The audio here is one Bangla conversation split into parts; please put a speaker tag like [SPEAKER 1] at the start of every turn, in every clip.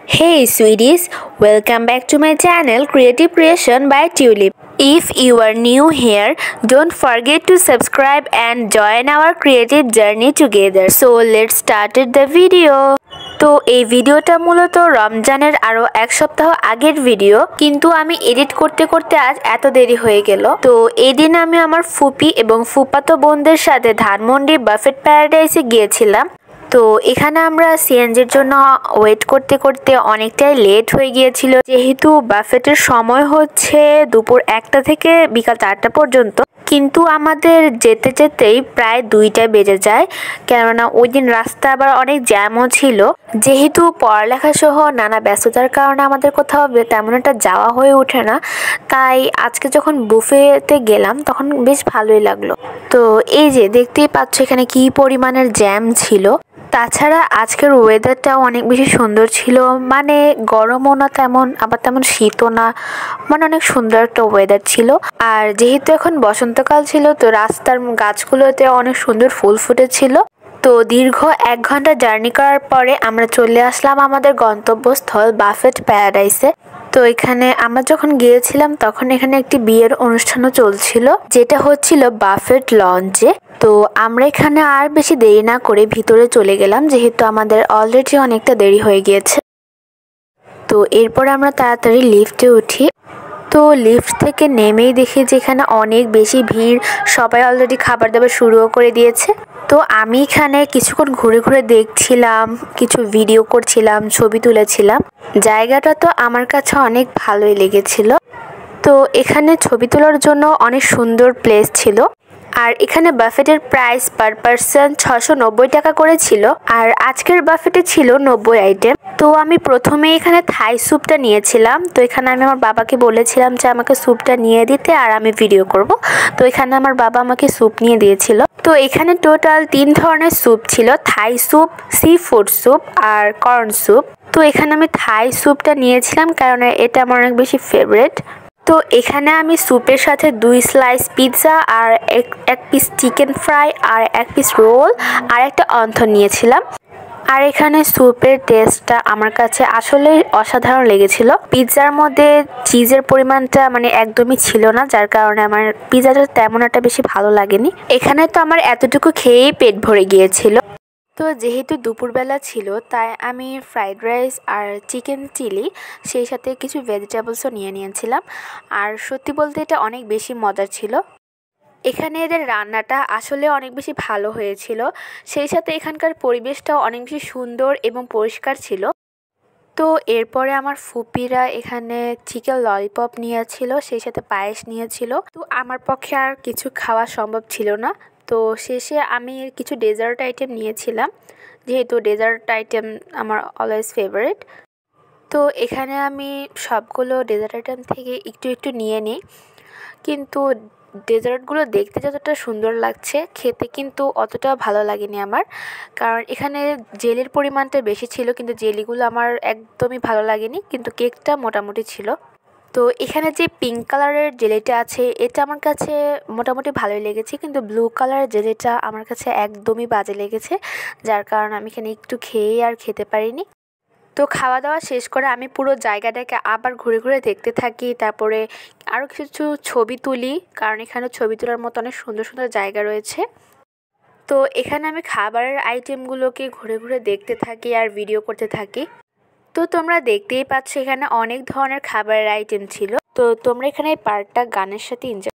[SPEAKER 1] Hey sweeties, welcome back to my channel Creative Creation by Tulip. If you are new here, don't forget to subscribe and join our creative journey together. So let's start the video. তো এই ভিডিওটা মূলত রমজানের আরো এক সপ্তাহ আগের ভিডিও, কিন্তু আমি এডিট করতে করতে আজ এত দেরি হয়ে গেল। তো এই দিন আমি আমার ফুপি এবং ফুপাতো বোনদের সাথে ধানমন্ডি বাফেট প্যারাডাইসে গিয়েছিলাম। তো এখানে আমরা সিএনজির জন্য ওয়েট করতে করতে অনেকটাই লেট হয়ে গিয়েছিল, যেহেতু বাফেটের সময় হচ্ছে দুপুর 1টা থেকে বিকাল 4টা পর্যন্ত। কিন্তু আমাদের যেতে যেতেই প্রায় 2টা বেজে যায়, কেননা ওই দিন রাস্তা আবার অনেক জ্যামও ছিল। যেহেতু পড়ালেখা সহ নানা ব্যস্ততার কারণে আমাদের কোথাও তেমন একটা যাওয়া হয়ে ওঠে না, তাই আজকে যখন বুফেতে গেলাম তখন বেশ ভালোই লাগলো। তো এই যে দেখতেই পাচ্ছ এখানে কি পরিমাণের জ্যাম ছিল। তাছাড়া আজকের ওয়েদারটাও অনেক বেশি সুন্দর ছিল, মানে গরমও না তেমন, আবার তেমন শীতও না, মানে অনেক সুন্দর একটা ওয়েদার ছিল। আর যেহেতু এখন বসন্তকাল ছিল, তো রাস্তার গাছগুলোতে অনেক সুন্দর ফুল ফুটেছিল। তো দীর্ঘ 1 ঘন্টা জার্নি করার পরে আমরা চলে আসলাম আমাদের গন্তব্যস্থল বাফেট প্যারাডাইসে। তো এখানে আমরা যখন গিয়েছিলাম তখন এখানে একটি বিয়ের অনুষ্ঠানও চলছিল, যেটা হচ্ছিল বাফেট লঞ্চে। তো আমরা এখানে আর বেশি দেরি না করে ভিতরে চলে গেলাম, যেহেতু আমাদের অলরেডি অনেকটা দেরি হয়ে গিয়েছে। তো এরপর আমরা তাড়াতাড়ি লিফটে উঠি। তো লিফট থেকে নেমেই দেখি যে এখানে অনেক বেশি ভিড়, সবাই অলরেডি খাবার দাবার শুরুও করে দিয়েছে। তো আমি এখানে কিছুক্ষণ ঘুরে ঘুরে দেখছিলাম, কিছু ভিডিও করছিলাম, ছবি তুলেছিলাম। জায়গাটা তো আমার কাছে অনেক ভালোই লেগেছিল। তো এখানে ছবি তোলার জন্য অনেক সুন্দর প্লেস ছিল। আর এখানে বাফেটের প্রাইস পার পার্সন 690 টাকা করে ছিল। আর আজকের বাফেটে ছিল 90 আইটেম। তো আমি প্রথমে এখানে থাই স্যুপটা নিয়েছিলাম। তো এখানে আমি আমার বাবাকে বলেছিলাম যে আমাকে স্যুপটা নিয়ে দিতে, আর আমি ভিডিও করব। তো এখানে আমার বাবা আমাকে স্যুপ নিয়ে দিয়েছিল। তো এখানে টোটাল 3 ধরনের স্যুপ ছিল: Thai soup, sea food soup আর কর্ন স্যুপ। তো এখানে আমি থাই স্যুপটা নিয়েছিলাম কারণ এটা আমার অনেক বেশি ফেভারিট। তো এখানে আমি স্যুপের সাথে 2 স্লাইস পিৎজা আর এক পিস চিকেন ফ্রাই আর 1 পিস রোল আর একটা অন্থন নিয়েছিলাম। আর এখানে স্যুপের টেস্টটা আমার কাছে আসলে অসাধারণ লেগেছিল। পিৎজার মধ্যে চিজের পরিমাণটা মানে একদমই ছিল না, যার কারণে আমার পিৎজাটা তেমন একটা বেশি ভালো লাগেনি। এখানে তো আমার এতটুকু খেয়েই পেট ভরে গিয়েছিল। তো যেহেতু দুপুরবেলা ছিল, তাই আমি ফ্রাইড রাইস আর চিকেন চিলি, সেই সাথে কিছু ভেজিটেবলসও নিয়ে নিয়েছিলাম। আর সত্যি বলতে এটা অনেক বেশি মজার ছিল। এখানে এদের রান্নাটা আসলে অনেক বেশি ভালো হয়েছিল, সেই সাথে এখানকার পরিবেশটাও অনেক বেশি সুন্দর এবং পরিষ্কার ছিল। তো এরপরে আমার ফুপিরা এখানে চিকেন ললিপপ নিয়েছিল, সেই সাথে পায়েস নিয়েছিল। তো আমার পক্ষে আর কিছু খাওয়া সম্ভব ছিল না। তো শেষে আমি কিছু ডেজার্ট আইটেম নিয়েছিলাম, যেহেতু ডেজার্ট আইটেম আমার অলওয়েজ ফেভারিট। তো এখানে আমি সবগুলো ডেজার্ট আইটেম থেকে একটু একটু নিয়ে নিই, কিন্তু ডেজার্টগুলো দেখতে যতটা সুন্দর লাগছে, খেতে কিন্তু অতটা ভালো লাগেনি আমার। কারণ এখানে জেলির পরিমাণটা বেশি ছিল, কিন্তু জেলিগুলো আমার একদমই ভালো লাগেনি, কিন্তু কেকটা মোটামুটি ছিল। তো এখানে যে পিঙ্ক কালারের জেলিটা আছে, এটা আমার কাছে মোটামুটি ভালোই লেগেছে, কিন্তু ব্লু কালারের জেলিটা আমার কাছে একদমই বাজে লেগেছে, যার কারণে আমি এখানে একটু খেয়েই আর খেতে পারিনি। তো খাওয়া দাওয়া শেষ করে আমি পুরো জায়গাটাকে আবার ঘুরে ঘুরে দেখতে থাকি, তারপরে আরও কিছু ছবি তুলি, কারণ এখানে ছবি তোলার মতো অনেক সুন্দর সুন্দর জায়গা রয়েছে। তো এখানে আমি খাবারের আইটেমগুলোকে ঘুরে ঘুরে দেখতে থাকি আর ভিডিও করতে থাকি। তো তোমরা দেখতেই পাচ্ছ এখানে অনেক ধরনের খাবারের আইটেম ছিল। তো তোমরা এখানে এই পার্কটা গানের সাথে এনজয়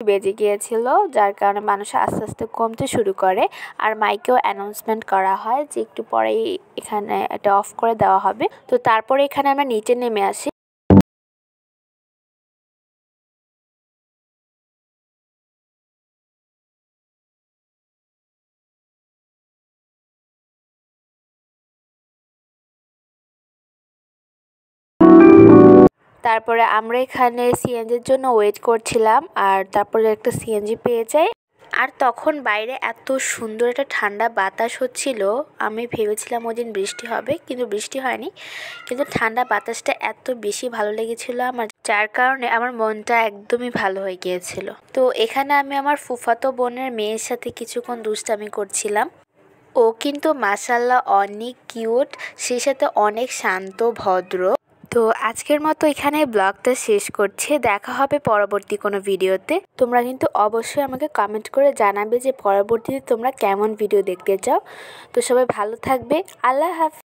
[SPEAKER 1] বেজে গিয়েছিল, যার কারণে মানুষ আস্তে আস্তে কমতে শুরু করে। আর মাইকেও অ্যানাউন্সমেন্ট করা হয় যে একটু পরেই এখানে এটা অফ করে দেওয়া হবে। তো তারপরে এখানে আমরা নিচে নেমে আসি। তারপরে আমরা এখানে সিএনজির জন্য ওয়েট করছিলাম, আর তারপরে একটা সিএনজি পেয়ে যাই। আর তখন বাইরে এত সুন্দর একটা ঠান্ডা বাতাস হচ্ছিল, আমি ভেবেছিলাম ওই দিন বৃষ্টি হবে, কিন্তু বৃষ্টি হয়নি। কিন্তু ঠান্ডা বাতাসটা এত বেশি ভালো লেগেছিল আমার, যার কারণে আমার মনটা একদমই ভালো হয়ে গিয়েছিল। তো এখানে আমি আমার ফুফাতো বোনের মেয়ের সাথে কিছুক্ষণ দুষ্টামি করছিলাম। ও কিন্তু মাশাআল্লাহ অনেক কিউট, সেই সাথে অনেক শান্ত ভদ্র। তো আজকের মতো এখানে ব্লগটা শেষ করছি। দেখা হবে পরবর্তী কোনো ভিডিওতে। তোমরা কিন্তু অবশ্যই আমাকে কমেন্ট করে জানাবে যে পরবর্তীতে তোমরা কেমন ভিডিও দেখতে চাও। তো সবাই ভালো থাকবে। আল্লাহ হাফেজ।